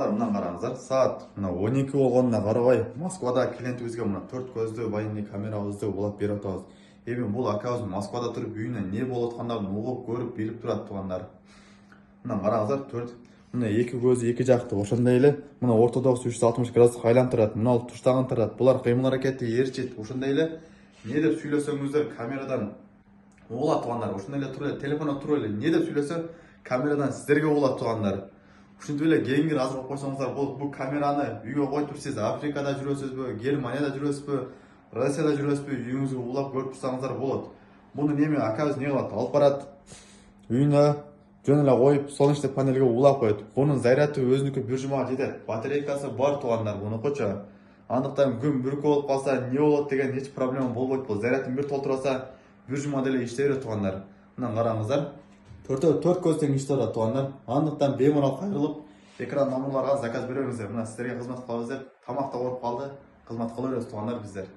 туғандар, мына қараңыздар, саат мына 12 болғанына қарабай, Москвада клиентімізге мына 4 көзді военный камерабызды улап беріп атабыз. Мен бұл акабыз Москвада тұрып үйіне не болып отқандарын ұғып көріп біліп тұрады туғандар. Мына қараңыздар, 4 мына екі көзі екі жақты ошандай елі, мына ортодағысы 360 градус айлантырады, мына тұштағын тұрады. Бұлар қимыл әрекетті ерчет ошандай елі. Не деп сөйлесеңіздер камерадан олат туғандар. Ошандай елі тұры, телефона тұры елі. Не деп сөйлесе камерадан сіздерге олат туғандар. Ушинтип эле кеңир азыр койсоңуздар, бул камераны үйгө коюп туруп, сиз Африкада жүрөсүзбү, Германияда жүрөсүзбү, Россияда жүрөсүзбү, үйүңүзгө улап көрүп турсаңыздар болот. Муну неме акабыз не кылат? Алып барат, үйүнө жөн эле коюп, солнечный панельге улап коет. Бунун заряды өзүнүкү бир жумага жетет. Батарейкасы бар тугандар мунукучу. Андыктан күн бүркү болуп калса, не болот деген эч проблема болбойт. Бул зарядын бир толтурса, бир жума деле иштей берет тугандар. Мына караңыздар. Төрт көзден иштеп атат тугандар. Андыктан беймарал кайрылып, экран номерларга заказ беребиздер. Мына сиздерге кызмат кылабыз деп, тамак да коюп калды. Кызмат кыла беребиз тугандар биздер.